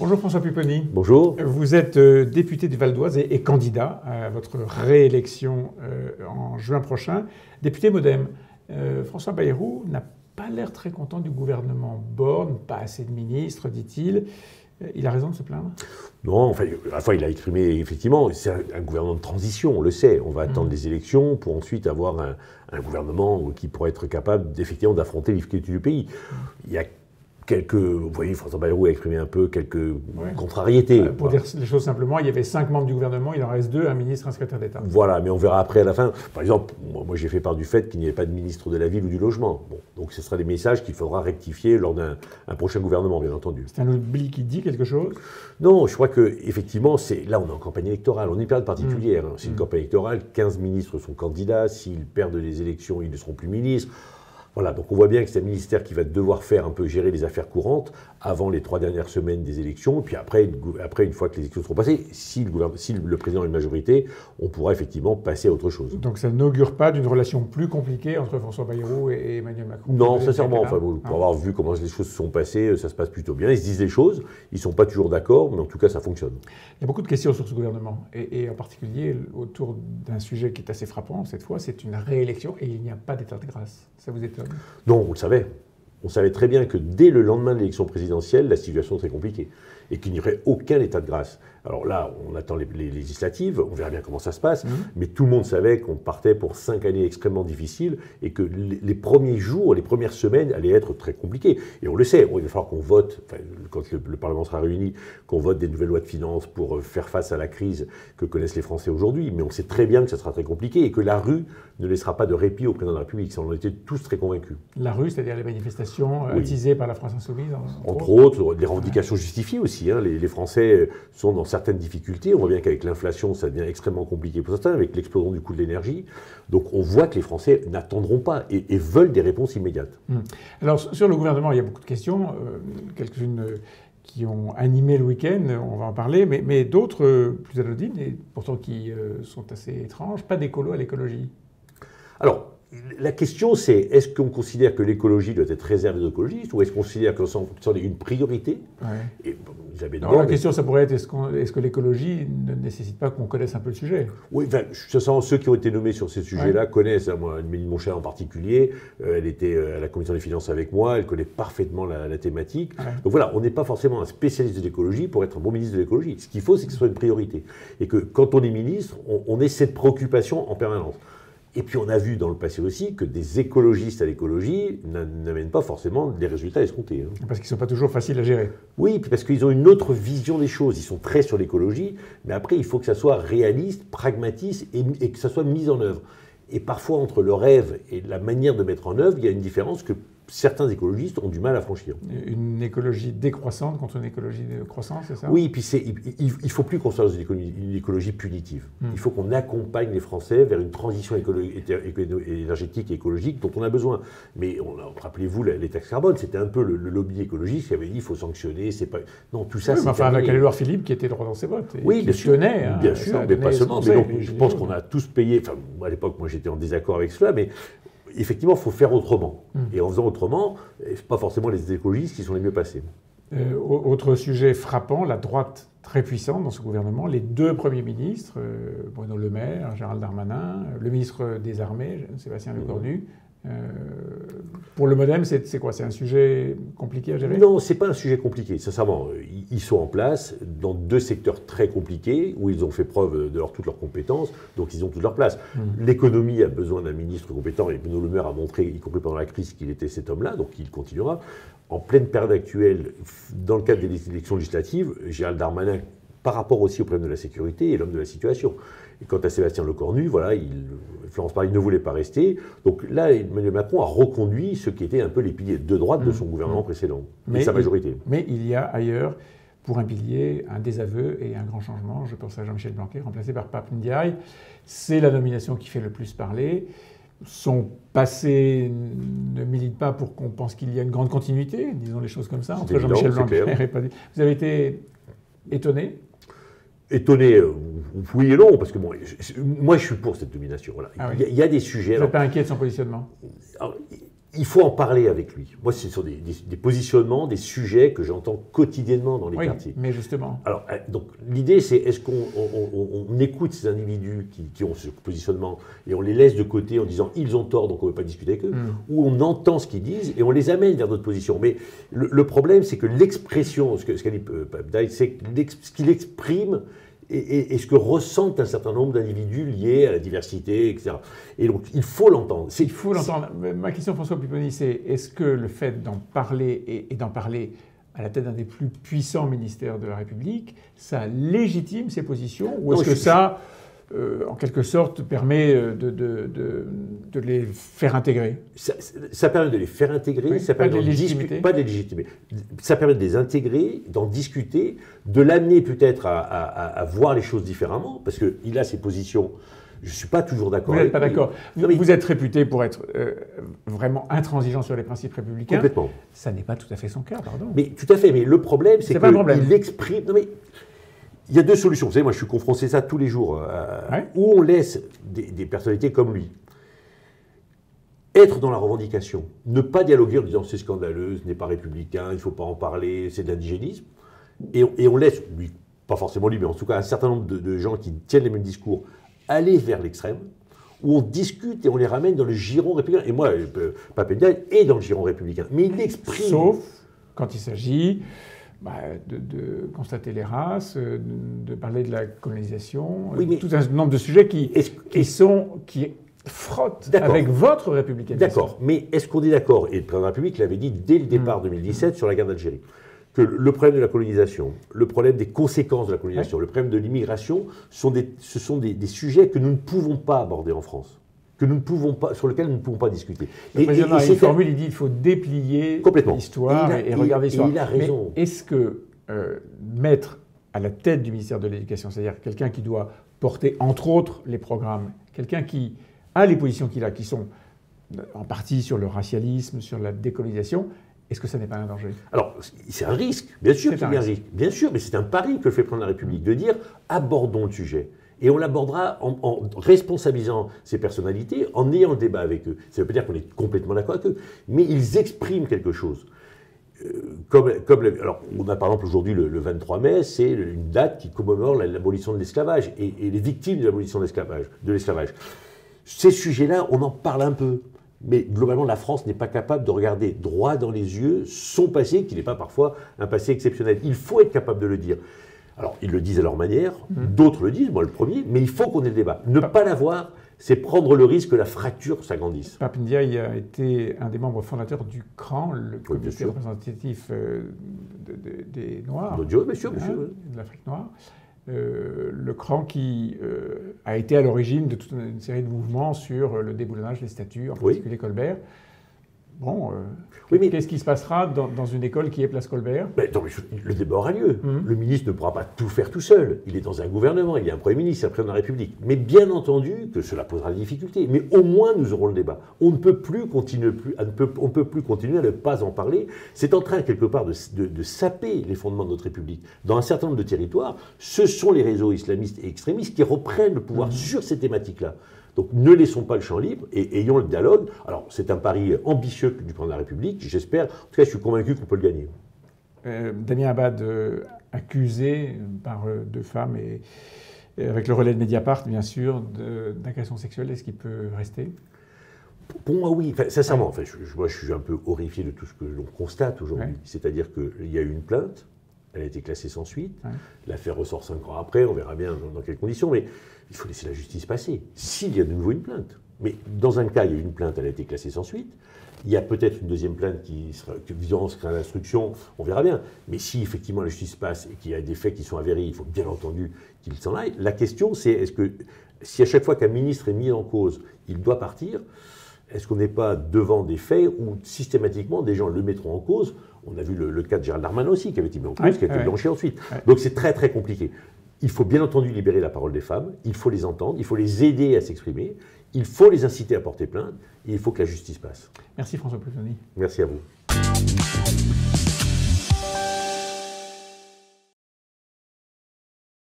Bonjour François Pupponi. Bonjour. Vous êtes député du Val d'Oise et candidat à votre réélection en juin prochain. Député MoDem. François Bayrou n'a pas l'air très content du gouvernement Borne, pas assez de ministres, dit-il. Il a raison de se plaindre? Non, enfin, à la fois il a exprimé, effectivement, c'est un gouvernement de transition, on le sait. On va attendre les élections pour ensuite avoir un gouvernement qui pourrait être capable, effectivement, d'affronter les difficultés du pays. Il y a vous voyez, François Bayrou a exprimé un peu quelques contrariétés. Pour dire les choses simplement, il y avait 5 membres du gouvernement, il en reste 2, un ministre, un secrétaire d'État. Voilà, mais on verra après à la fin. Par exemple, moi j'ai fait part du fait qu'il n'y ait pas de ministre de la Ville ou du Logement. Bon, donc ce sera des messages qu'il faudra rectifier lors d'un prochain gouvernement, bien entendu. C'est un oubli qui dit quelque chose? Non, je crois qu'effectivement, là on est en campagne électorale, on est une période particulière. C'est une campagne électorale, 15 ministres sont candidats, s'ils perdent les élections, ils ne seront plus ministres. Voilà, donc on voit bien que c'est un ministère qui va devoir gérer les affaires courantes avant les 3 dernières semaines des élections. Et puis après, une fois que les élections seront passées, si le président a une majorité, on pourra effectivement passer à autre chose. Donc ça n'augure pas d'une relation plus compliquée entre François Bayrou et Emmanuel Macron? Non, sincèrement, pour avoir vu comment les choses se sont passées, ça se passe plutôt bien. Ils se disent des choses, ils ne sont pas toujours d'accord, mais en tout cas ça fonctionne. Il y a beaucoup de questions sur ce gouvernement, et en particulier autour d'un sujet qui est assez frappant cette fois, c'est une réélection, et il n'y a pas d'état de grâce. Ça vous étonne? Non, on le savait. On savait très bien que dès le lendemain de l'élection présidentielle, la situation serait compliquée et qu'il n'y aurait aucun état de grâce. Alors là, on attend les législatives, on verra bien comment ça se passe, mais tout le monde savait qu'on partait pour 5 années extrêmement difficiles et que les premiers jours, les premières semaines allaient être très compliquées. Et on le sait, il va falloir qu'on vote, quand le Parlement sera réuni, qu'on vote des nouvelles lois de finances pour faire face à la crise que connaissent les Français aujourd'hui. Mais on sait très bien que ça sera très compliqué et que la rue ne laissera pas de répit au président de la République. Ça, on en était tous très convaincus. La rue, c'est-à-dire les manifestations attisées par la France Insoumise? Entre autres, les revendications justifiées aussi. Les Français sont dans certaines difficultés. On voit bien qu'avec l'inflation, ça devient extrêmement compliqué pour certains, avec l'explosion du coût de l'énergie. Donc on voit que les Français n'attendront pas et veulent des réponses immédiates. Alors sur le gouvernement, il y a beaucoup de questions, quelques-unes qui ont animé le week-end, on va en parler, mais d'autres plus anodines et pourtant qui sont assez étranges. Pas d'écolo à l'écologie. Alors, la question, c'est est-ce qu'on considère que l'écologie doit être réservée aux écologistes ou est-ce qu'on considère que c'en est une priorité? La question, ça pourrait être est-ce que l'écologie ne nécessite pas qu'on connaisse un peu le sujet? Oui, je sens ceux qui ont été nommés sur ces sujets-là connaissent. Moi, Méline Monchat en particulier, elle était à la Commission des finances avec moi, elle connaît parfaitement la thématique. Donc voilà, on n'est pas forcément un spécialiste de l'écologie pour être un bon ministre de l'écologie. Ce qu'il faut, c'est que ce soit une priorité. Et que quand on est ministre, on ait cette préoccupation en permanence. Et puis on a vu dans le passé aussi que des écologistes à l'écologie n'amènent pas forcément des résultats escomptés. Parce qu'ils ne sont pas toujours faciles à gérer. Oui, puis parce qu'ils ont une autre vision des choses. Ils sont très sur l'écologie, mais après il faut que ça soit réaliste, pragmatique et que ça soit mis en œuvre. Et parfois entre le rêve et la manière de mettre en œuvre, il y a une différence que certains écologistes ont du mal à franchir. Une écologie décroissante contre une écologie de croissance, c'est ça? Oui, et puis il ne faut plus qu'on soit dans une écologie punitive. Il faut qu'on accompagne les Français vers une transition énergétique et écologique dont on a besoin. Mais rappelez-vous, les taxes carbone, c'était un peu le lobby écologiste qui avait dit qu'il faut sanctionner, c'est pas... Non, tout ça, c'est... Enfin, avec Édouard Philippe qui était droit dans ses bottes. Oui, bien sûr. Tenait, bien sûr, mais pas seulement. Mais donc, je pense qu'on a tous payé... Enfin, à l'époque, moi, j'étais en désaccord avec cela, mais... Effectivement, il faut faire autrement. Et en faisant autrement, ce n'est pas forcément les écologistes qui sont les mieux passés. Autre sujet frappant, la droite très puissante dans ce gouvernement, les 2 premiers ministres, Bruno Le Maire, Gérald Darmanin, le ministre des Armées, Sébastien Lecornu. Pour le MoDem, c'est quoi? C'est un sujet compliqué à gérer? Non, ce n'est pas un sujet compliqué. Sincèrement, ils sont en place dans 2 secteurs très compliqués où ils ont fait preuve de toutes leurs compétences, donc ils ont toute leur place. L'économie a besoin d'un ministre compétent et Bruno Le Maire a montré, y compris pendant la crise, qu'il était cet homme-là, donc il continuera. En pleine période actuelle, dans le cadre des élections législatives, Gérald Darmanin, par rapport aussi au problème de la sécurité, est l'homme de la situation. Et quant à Sébastien Lecornu, voilà, Florence Parly ne voulait pas rester. Donc là, Emmanuel Macron a reconduit ce qui était un peu les piliers de droite de son gouvernement précédent, et sa majorité. Mais il y a ailleurs, pour un pilier, un désaveu et un grand changement. Je pense à Jean-Michel Blanquer, remplacé par Pape Ndiaye. C'est la nomination qui fait le plus parler. Son passé ne milite pas pour qu'on pense qu'il y a une grande continuité, disons les choses comme ça, entre Jean-Michel Blanquer et Pape Ndiaye. Vous avez été étonné? Étonné, oui et non, parce que bon, moi je suis pour cette nomination. Voilà. Il y a des sujets. Vous n'êtes pas inquiet de son positionnement? Alors, il faut en parler avec lui. Moi, ce sont des positionnements, des sujets que j'entends quotidiennement dans les quartiers. Mais justement. Alors, donc, l'idée, c'est est-ce qu'on écoute ces individus qui ont ce positionnement et on les laisse de côté en disant ils ont tort, donc on ne veut pas discuter avec eux, ou on entend ce qu'ils disent et on les amène vers notre position. Mais le problème, c'est que l'expression, ce qu'a dit Pape Ndiaye, c'est ce qu'il exprime et ce que ressentent un certain nombre d'individus liés à la diversité, etc. Et donc, il faut l'entendre. Il faut l'entendre. Ma question, François Pupponi, c'est est-ce que le fait d'en parler et d'en parler à la tête d'un des plus puissants ministères de la République, ça légitime ces positions, ou est-ce que ça, en quelque sorte, permet de les faire intégrer? Ça permet de les faire intégrer, oui, ça permet de discuter, pas de les légitimer. Ça permet de les intégrer, d'en discuter, de l'amener peut-être à voir les choses différemment, parce qu'il a ses positions. Je ne suis pas toujours d'accord. Vous n'êtes pas d'accord. Vous êtes réputé pour être vraiment intransigeant sur les principes républicains. Complètement. Ça n'est pas tout à fait son cas, pardon. Mais tout à fait. Mais le problème, c'est qu'il exprime. Non mais il y a deux solutions. Vous savez, moi, je suis confronté à ça tous les jours. Où on laisse des personnalités comme lui être dans la revendication, ne pas dialoguer en disant c'est scandaleux, ce n'est pas républicain, il ne faut pas en parler, c'est de l'indigénisme, et on laisse lui, pas forcément lui, mais en tout cas un certain nombre de gens qui tiennent les mêmes discours aller vers l'extrême, où on discute et on les ramène dans le giron républicain. Et moi, Pape Ndiaye est dans le giron républicain, mais il exprime... Sauf quand il s'agit de constater les races, de parler de la colonisation, tout un nombre de sujets qui frottent avec votre républicanisme. D'accord, mais est-ce qu'on est d'accord, et le président de la République l'avait dit dès le départ 2017 sur la guerre d'Algérie, que le problème de la colonisation, le problème des conséquences de la colonisation, le problème de l'immigration, ce sont des sujets que nous ne pouvons pas aborder en France, sur lesquels nous ne pouvons pas discuter. Le président a une formule, il dit qu'il faut déplier l'histoire et regarder l'histoire. Il a raison. Mais est-ce que mettre à la tête du ministère de l'Éducation, c'est-à-dire quelqu'un qui doit porter, entre autres, les programmes, quelqu'un qui a les positions qu'il a, qui sont en partie sur le racialisme, sur la décolonisation, est-ce que ça n'est pas un danger? Alors, c'est un risque, bien sûr qu'il y a un risque. Bien sûr, mais c'est un pari que fait prendre la République, de dire abordons le sujet. Et on l'abordera en responsabilisant ces personnalités, en ayant le débat avec eux. Ça ne veut pas dire qu'on est complètement d'accord avec eux, mais ils expriment quelque chose. Alors, on a par exemple aujourd'hui le 23 mai, c'est une date qui commémore l'abolition de l'esclavage et les victimes de l'abolition de l'esclavage. Ces sujets-là, on en parle un peu. Mais globalement, la France n'est pas capable de regarder droit dans les yeux son passé, qui n'est pas parfois un passé exceptionnel. Il faut être capable de le dire. Alors, ils le disent à leur manière, d'autres le disent, moi le premier, mais il faut qu'on ait le débat. Ne pas l'avoir, c'est prendre le risque que la fracture s'agrandisse. Pape Ndiaye a été un des membres fondateurs du CRAN, le comité représentatif des Noirs, de l'Afrique noire. Le CRAN qui a été à l'origine de toute une série de mouvements sur le déboulonnage des statuts, en particulier Colbert. Bon, qu'est-ce qui se passera dans une école qui est Place Colbert? Le débat aura lieu. Le ministre ne pourra pas tout faire tout seul. Il est dans un gouvernement, il y a un Premier ministre, un président de la République. Mais bien entendu que cela posera des difficultés. Mais au moins, nous aurons le débat. On ne peut plus continuer à ne pas en parler. C'est en train, quelque part, de saper les fondements de notre République. Dans un certain nombre de territoires, ce sont les réseaux islamistes et extrémistes qui reprennent le pouvoir sur ces thématiques-là. Donc ne laissons pas le champ libre et ayons le dialogue. Alors c'est un pari ambitieux du président de la République, j'espère. En tout cas, je suis convaincu qu'on peut le gagner. Damien Abad, accusé par deux femmes et avec le relais de Mediapart, bien sûr, d'agression sexuelle, est-ce qu'il peut rester? Pour moi, oui. Enfin, sincèrement, moi, je suis un peu horrifié de tout ce que l'on constate aujourd'hui. C'est-à-dire qu'il y a eu une plainte, elle a été classée sans suite. L'affaire ressort 5 ans après, on verra bien dans quelles conditions, mais il faut laisser la justice passer. S'il y a de nouveau une plainte. Mais dans un cas, il y a eu une plainte, elle a été classée sans suite. Il y a peut-être une deuxième plainte qui sera l'instruction, on verra bien. Mais si effectivement la justice passe et qu'il y a des faits qui sont avérés, il faut bien entendu qu'il s'en aille. La question, c'est est-ce que si à chaque fois qu'un ministre est mis en cause, il doit partir, est-ce qu'on n'est pas devant des faits où systématiquement des gens le mettront en cause? On a vu le cas de Gérald Darmanin aussi, qui avait été mis en cause, qui a été blanchi ensuite. Donc c'est très très compliqué. Il faut bien entendu libérer la parole des femmes, il faut les entendre, il faut les aider à s'exprimer, il faut les inciter à porter plainte, et il faut que la justice passe. Merci François Pupponi. Merci à vous.